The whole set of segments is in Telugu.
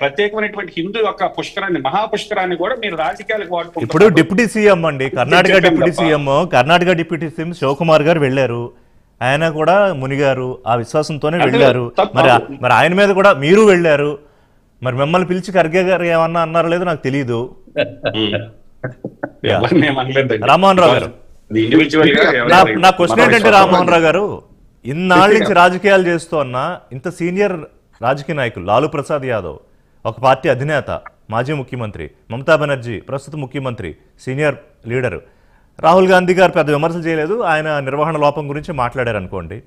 ప్రత్యేకమైనటువంటి హిందూ యొక్క పుష్కరాన్ని, మహాపుష్కరాన్ని కూడా మీరు రాజకీయాలకు వాడుకుంటారు. ఇప్పుడు డిప్యూటీ సీఎం అండి, కర్ణాటక డిప్యూటీ సీఎం శివకుమార్ గారు వెళ్ళారు, ఆయన కూడా మునిగారు, ఆ విశ్వాసంతోనే వెళ్ళారు. మరి ఆయన మీద కూడా మీరు వెళ్ళారు, మరి మిమ్మల్ని పిలిచి ఖర్గే గారు ఏమన్నా అన్నారో లేదో నాకు తెలియదు. రామ్మోహన్ రావు గారు, నా క్వశ్చన్ ఏంటంటే, రామ్మోహన్ రావు గారు ఇన్నాళ్ళ నుంచి రాజకీయాలు చేస్తూ అన్న ఇంత సీనియర్ రాజకీయ నాయకులు, లాలూ ప్రసాద్ యాదవ్ ఒక పార్టీ అధినేత, మాజీ ముఖ్యమంత్రి, మమతా బెనర్జీ ప్రస్తుత ముఖ్యమంత్రి, సీనియర్ లీడరు, రాహుల్ గాంధీ గారు పెద్ద విమర్శలు చేయలేదు, ఆయన నిర్వహణ లోపం గురించి మాట్లాడారు అనుకోండి.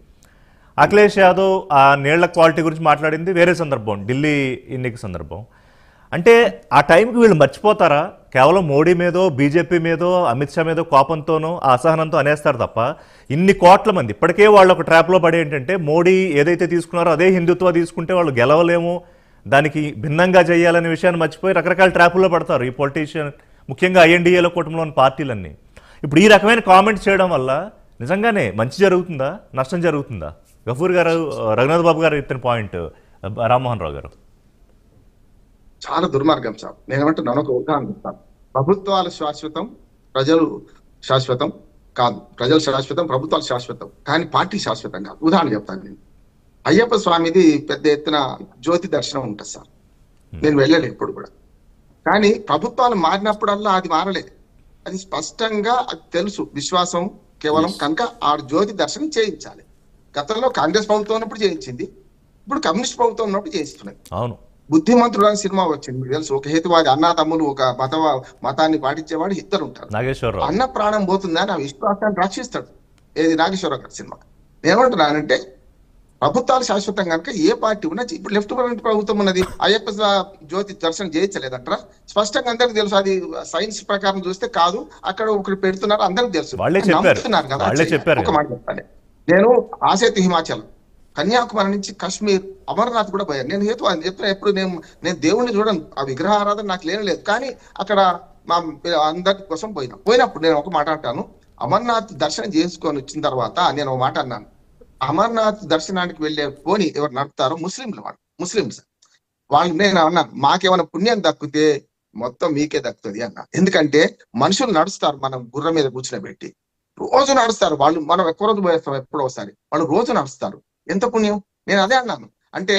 అఖిలేష్ యాదవ్ ఆ నీళ్ల క్వాలిటీ గురించి మాట్లాడింది వేరే సందర్భం, ఢిల్లీ ఎన్నిక సందర్భం. అంటే ఆ టైంకి వీళ్ళు మర్చిపోతారా? కేవలం మోడీ మీదో, బీజేపీ మీదో, అమిత్ షా మీదో కోపంతోనో ఆ అసహనంతో అనేస్తారు తప్ప, ఇన్ని కోట్ల మంది ఇప్పటికే వాళ్ళు ఒక ట్రాప్లో పడి ఏంటంటే, మోడీ ఏదైతే తీసుకున్నారో అదే హిందుత్వ తీసుకుంటే వాళ్ళు గెలవలేము, దానికి భిన్నంగా చేయాలనే విషయాన్ని మర్చిపోయి రకరకాల ట్రాపుల్లో పడతారు ఈ పొలిటీషియన్, ముఖ్యంగా ఐఎన్డీఏలో కూటమిలోని పార్టీలన్నీ. ఇప్పుడు ఈ రకమైన కామెంట్స్ చేయడం వల్ల నిజంగానే మంచి జరుగుతుందా, నష్టం జరుగుతుందా? గఫూర్ గారు, రఘునాథ్ బాబు గారు ఇతని పాయింట్, రామ్మోహన్ రావు గారు. చాలా దుర్మార్గం సార్. నేనేమంటున్నాను, ఒక ఉదాహరణ చెప్తాను. ప్రభుత్వాలు శాశ్వతం, ప్రజలు శాశ్వతం కాదు. ప్రజలు శాశ్వతం, ప్రభుత్వాలు శాశ్వతం, కానీ పార్టీ శాశ్వతం కాదు. ఉదాహరణ చెప్తాను. నేను అయ్యప్ప స్వామిది పెద్ద ఎత్తున జ్యోతి దర్శనం ఉంటుంది సార్. నేను వెళ్ళలేదు ఎప్పుడు కూడా, కానీ ప్రభుత్వాలు మారినప్పుడల్లా అది మారలేదు. అది స్పష్టంగా అది తెలుసు, విశ్వాసం కేవలం కనుక ఆ జ్యోతి దర్శనం చేయించాలి. గతంలో కాంగ్రెస్ ప్రభుత్వం ఉన్నప్పుడు చేయించింది, ఇప్పుడు కమ్యూనిస్ట్ ప్రభుత్వం ఉన్నప్పుడు చేయిస్తున్నాయి. అవును, బుద్ధిమంతుడు అని సినిమా వచ్చింది, మీకు తెలుసు. ఒక హేతువాది, అన్నా తమ్ములు, ఒక మతాన్ని పాటించేవాడు, ఇద్దరు ఉంటారు. అన్న ప్రాణం పోతుంది అని ఆ విశ్వాసాన్ని రక్షిస్తాడు. ఏది నాగేశ్వరరావు గారి సినిమా. నేనేమంటున్నానంటే, ప్రభుత్వాలు శాశ్వతం కనుక ఏ పార్టీ ఉన్నా, ఇప్పుడు లెఫ్ట్ ప్రభుత్వం ఉన్నది, అయ్యప్ప జ్యోతి దర్శనం చేయించలేదంటారా? స్పష్టంగా అందరికి తెలుసు. అది సైన్స్ ప్రకారం చూస్తే కాదు, అక్కడ ఒకరు పెడుతున్నారు, అందరికి తెలుసు, నమ్ముతున్నారు కదా. ఒక మాట చెప్తాను, నేను ఆసేతు హిమాచల్, కన్యాకుమారి నుంచి కాశ్మీర్, అమర్నాథ్ కూడా పోయాను. నేను చెప్తున్నా, ఎప్పుడు నేను దేవుణ్ణి చూడను, ఆ విగ్రహారాధన నాకు లేదు, కానీ అక్కడ మా అందరి కోసం పోయినప్పుడు నేను ఒక మాట అంటాను. అమర్నాథ్ దర్శనం చేసుకొని వచ్చిన తర్వాత నేను ఒక మాట అన్నాను, అమర్నాథ్ దర్శనానికి వెళ్ళే పోని ఎవరు నడుపుతారో ముస్లింస్ వాళ్ళు, నేను అన్నాను, మాకేమైనా పుణ్యం దక్కితే మొత్తం మీకే దక్కుతుంది అన్నా. ఎందుకంటే మనుషులు నడుస్తారు, మనం గుర్రం మీద కూర్చుని రోజు నడుస్తారు వాళ్ళు. మనం ఎక్కువ రోజు పోయేస్తాం, ఎప్పుడో ఒకసారి, వాళ్ళు రోజు నడుస్తారు, ఎంత పుణ్యం. నేను అదే అన్నాను, అంటే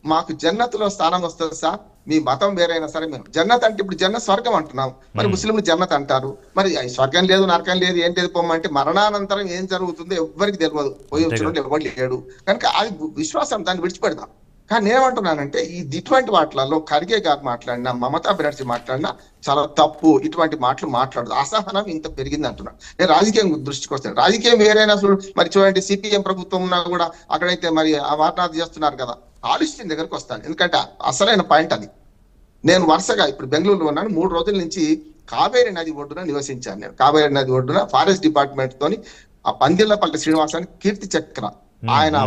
మాకు జన్నత్లో స్థానం వస్తుంది సార్, మీ మతం వేరైనా సరే. మేము జన్నత్ అంటే ఇప్పుడు జన్నత్ స్వర్గం అంటున్నాం, మరి ముస్లింలు జన్నత్ అంటారు. మరి స్వర్గం లేదు, నరకం లేదు, ఏంటి పొమ్మంటే మరణానంతరం ఏం జరుగుతుందో ఎవ్వరికి తెలియదు, పోయి వచ్చిన ఎవరు లేడు. కనుక అది విశ్వాసం, దాన్ని విడిచిపెడతాం. కానీ నేనేమంటున్నానంటే, ఇటువంటి వాటిలలో ఖర్గే గారు మాట్లాడినా, మమతా బెనర్జీ మాట్లాడినా చాలా తప్పు. ఇటువంటి మాటలు మాట్లాడదు, అసహనం ఇంత పెరిగింది అంటున్నాను. నేను రాజకీయం దృష్టికి వస్తాను. రాజకీయం వేరైనా మరి చూడండి, సిపిఎం ప్రభుత్వం ఉన్నా కూడా అక్కడైతే మరి అమర్నాథ్ చేస్తున్నారు కదా, కాలుష్యం దగ్గరకు వస్తాను. ఎందుకంటే అసలైన పాయింట్ అది. నేను వరుసగా ఇప్పుడు బెంగళూరులో ఉన్నాను, 3 రోజుల నుంచి కావేరీ నది ఒడ్డున నివసించాను. నేను కావేరీ నది ఒడ్డున ఫారెస్ట్ డిపార్ట్మెంట్ తోని ఆ పందిళ్లపల్లి శ్రీనివాసానికి కీర్తి చక్ర ఆయన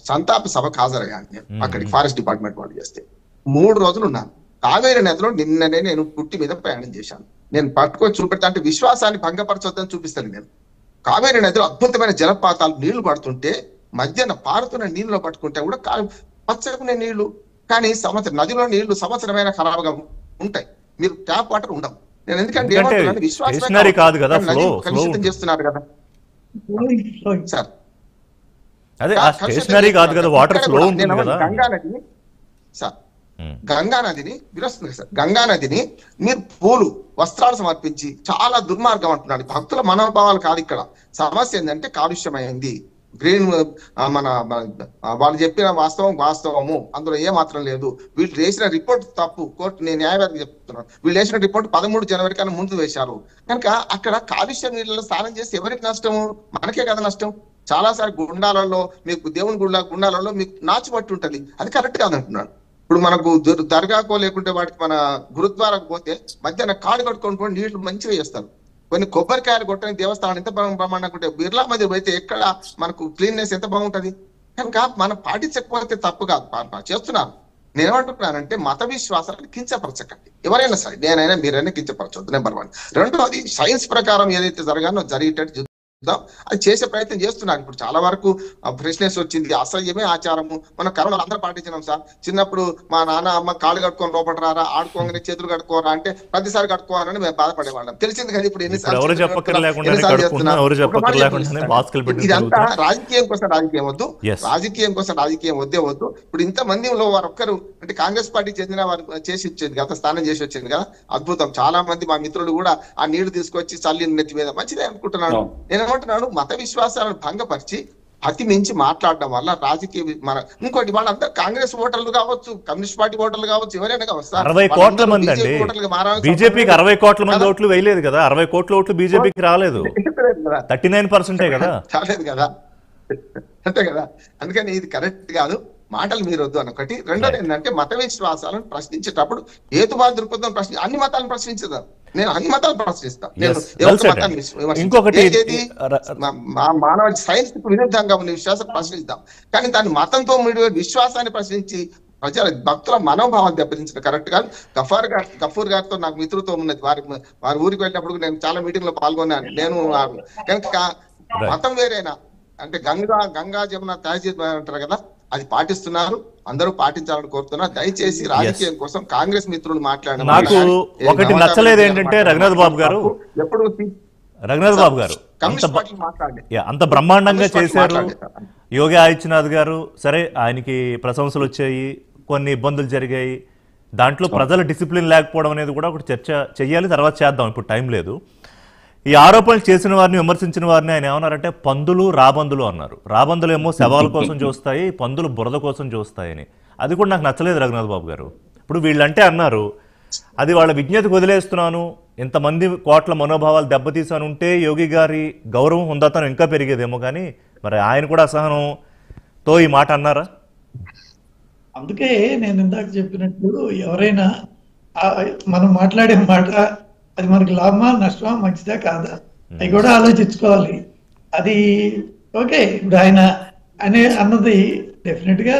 సంతాప సభకు హాజరయ్యాను నేను. అక్కడికి ఫారెస్ట్ డిపార్ట్మెంట్ వాళ్ళు చేస్తే 3 రోజులు ఉన్నాను. కావేరీ నదిలో నిన్ననే నేను పుట్టి మీద ప్రయాణం చేశాను. నేను పట్టుకొని చూపెడతా అంటే విశ్వాసాన్ని భంగపరచొద్దని చూపిస్తాను. నేను కావేరీ నదిలో అద్భుతమైన జలపాతాలు, నీళ్లు పడుతుంటే మధ్యన పారుతున్న నీళ్ళలో పట్టుకుంటే కూడా పచ్చకునే నీళ్లు, కానీ నదిలో నీళ్లు సంవత్సరమైన ఖరాబుగా ఉంటాయి. మీరు ట్యాప్ వాటర్ ఉండవు. నేను ఎందుకంటే కలుషితం చేస్తున్నారు కదా సార్. గంగా నదిని విరస్తుంది సార్. గంగా నదిని మీరు పూలు, వస్త్రాలు సమర్పించి చాలా దుర్మార్గం అంటున్నాడు. భక్తుల మనోభావాలు కాదు ఇక్కడ సమస్య. ఏంటంటే కాలుష్యమైంది. గ్రీన్ మన వాళ్ళు చెప్పిన వాస్తవము, అందులో ఏ మాత్రం లేదు. వీళ్ళు వేసిన రిపోర్ట్ తప్పు. కోర్టు, నేను న్యాయవాదికి చెప్తున్నాను, వీళ్ళు వేసిన రిపోర్ట్ 13 జనవరి కన్నా ముందు వేశారు. కనుక అక్కడ కాలుష్య నీళ్ళలో స్నానం చేస్తే ఎవరికి నష్టము? మనకే కదా నష్టం. చాలా సార్లు గుండాలలో, మీకు దేవుని గుండాలలో మీకు నాచుపట్టి ఉంటది, అది కరెక్ట్ కాదంటున్నాను. ఇప్పుడు మనకు దర్గాకో లేకుంటే వాటికి మన గురుద్వారాకు పోతే మధ్యాహ్నం కాడు కట్టుకొని నీళ్లు మంచిగా చేస్తారు. కొన్ని కొబ్బరికాయలు కొట్టని దేవస్థానం ఎంత బ్రహ్మాండంగా బిర్లా మధ్య అయితే ఎక్కడ మనకు క్లీన్నెస్ ఎంత బాగుంటది. కనుక మనం పాటించకపోతే తప్పు కాదు, చేస్తున్నారు. నేనేమంటున్నానంటే మత విశ్వాసాన్ని కించపరచకండి. ఎవరైనా సరే, నేనైనా మీరైనా కించపరచొద్దు. నెంబర్ 1. రెండోది, సైన్స్ ప్రకారం ఏదైతే జరగానో జరిగేటట్టు అది చేసే ప్రయత్నం చేస్తున్నారు. ఇప్పుడు చాలా వరకు ఫ్రెష్నెస్ వచ్చింది, అసహ్యమే ఆచారము. మన కరోనా అందరూ పాటించినాం సార్. చిన్నప్పుడు మా నాన్న అమ్మ కాళ్ళు కట్టుకొని లోపల రారా, ఆడుకోగానే చేతులు కట్టుకోరా అంటే ప్రతిసారి కట్టుకోవాలని మేము బాధపడేవాళ్ళం. తెలిసింది కదా ఇప్పుడు ఎన్నిసార్లు ఇదంతా రాజకీయం కోసం రాజకీయం వద్దు, రాజకీయం కోసం రాజకీయం వద్దే వద్దు. ఇప్పుడు ఇంత మందిలో వారు ఒక్కరు అంటే కాంగ్రెస్ పార్టీ చెందిన వారు చేసి ఇచ్చింది, గత స్థానం చేసి వచ్చింది కదా, అద్భుతం. చాలా మంది మా మిత్రులు కూడా ఆ నీళ్లు తీసుకొచ్చి చల్లి నెత్తి మీద మంచిదే అనుకుంటున్నాను. నేను ఏమంటున్నాను, మత విశ్వాసాలను భంగపరిచి అతి మించి మాట్లాడడం వల్ల రాజకీయ ఇంకోటి వాళ్ళంతా కాంగ్రెస్ ఓటర్లు కావచ్చు, కమ్యూనిస్ట్ పార్టీ ఓటర్లు కావచ్చు, ఎవరైనా కావచ్చు. 60 కోట్ల మంది అండి బీజేపీకి 60 కోట్ల మంది ఓట్లు వేయలేదు కదా, 60 కోట్ల ఓట్లు బీజేపీకి రాలేదు, 39% కదా, రాలేదు కదా, అంతే కదా. అందుకని ఇది కరెక్ట్ కాదు, మాటలు మీరు వద్దు అని ఒకటి. రెండోది ఏంటంటే మత విశ్వాసాలను ప్రశ్నించేటప్పుడు హేతువాద దృక్పథం అన్ని మతాలను ప్రశ్నించదా, నేను అన్ని మతాలను ప్రశ్నిస్తాను. నేను మానవ సైన్స్ కు విరుద్ధంగా ఉన్న విశ్వాసం ప్రశ్నిస్తాం, కానీ దాన్ని మతంతో విశ్వాసాన్ని ప్రశ్నించి ప్రజల భక్తుల మనోభావాలు దెబ్బతించడం కరెక్ట్ కాదు. గఫూర్ గారితో నాకు మిత్రుత్వం ఉన్నది. వారి ఊరికి వెళ్ళినప్పుడు నేను చాలా మీటింగ్ లో పాల్గొన్నాను. నేను కనుక మతం వేరేనా అంటే గంగా జమున తహజీద్ అంటారు కదా, అది పాటిస్తున్నారు, అందరూ పాటించాలని కోరుతున్నారు. దయచేసి రాజకీయం కోసం కాంగ్రెస్ మిత్రులు మాట్లాడిన నాకు ఒకటి నచ్చలేదు ఏంటంటే రఘునాథ్ బాబు గారు అంత బ్రహ్మాండంగా చేశారు. యోగి ఆదిత్యనాథ్ గారు సరే, ఆయనకి ప్రశంసలు వచ్చాయి, కొన్ని ఇబ్బందులు జరిగాయి, దాంట్లో ప్రజల డిసిప్లిన్ లేకపోవడం అనేది కూడా ఒకటి చర్చ చెయ్యాలి, తర్వాత చేద్దాం, ఇప్పుడు టైం లేదు. ఈ ఆరోపణలు చేసిన వారిని విమర్శించిన వారిని ఆయన ఏమన్నారంటే పందులు రాబందులు అన్నారు. రాబందులు ఏమో శవాల కోసం చూస్తాయి, పందులు బురద కోసం చూస్తాయని. అది కూడా నాకు నచ్చలేదు రఘునాథ్ బాబు గారు. ఇప్పుడు వీళ్ళంటే అన్నారు, అది వాళ్ళ విజ్ఞతకు వదిలేస్తున్నాను, ఇంతమంది కోట్ల మనోభావాలు దెబ్బతీసాను ఉంటే యోగి గారి గౌరవం హుందాతనం ఇంకా పెరిగేదేమో, కానీ మరి ఆయన కూడా అసహనంతో ఈ మాట అన్నారా? అందుకే నేను ఇందాక చెప్పినట్టు ఎవరైనా మనం మాట్లాడే మాట అది మనకి లాభమా నష్టమా మంచిదా కాదా అవి కూడా ఆలోచించుకోవాలి. అది ఓకే, ఇప్పుడు ఆయన అన్నది డెఫినెట్ గా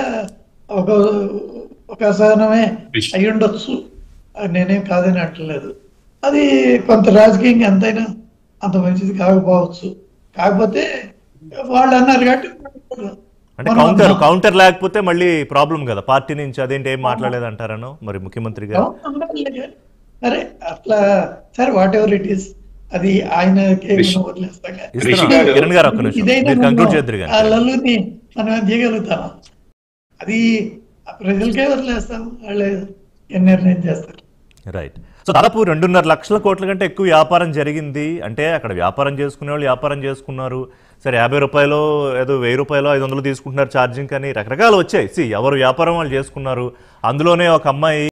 ఒక అసహనమే అయి ఉండొచ్చు, నేనేం కాదని అంటలేదు. అది కొంత రాజకీయంగా ఎంతైనా అంత మంచిది కాకపోవచ్చు. కాకపోతే వాళ్ళు అన్నారు కాబట్టి కౌంటర్ లేకపోతే మళ్ళీ ప్రాబ్లం కదా పార్టీ నుంచి. అదేంటి ఏం మాట్లాడలేదు అంటారనో మరి ముఖ్యమంత్రి గారు. సరే అట్లా సరే, వాట్ ఎవర్ ఇట్ ఈస్, అది ఆయన లల్లుని మనం చేయగలుగుతాం, అది ప్రజలకే వదిలేస్తాం, వాళ్ళు ఏం నిర్ణయం చేస్తారు. రైట్. సో దాదాపు 2.5 లక్షల కోట్ల కంటే ఎక్కువ వ్యాపారం జరిగింది అంటే అక్కడ వ్యాపారం చేసుకునే వాళ్ళు వ్యాపారం చేసుకున్నారు. సరే 50 రూపాయలు ఏదో 1000 రూపాయలు 500 తీసుకుంటున్నారు ఛార్జింగ్, కానీ రకరకాలు వచ్చాయి. ఎవరు వ్యాపారం వాళ్ళు చేసుకున్నారు. అందులోనే ఒక అమ్మాయి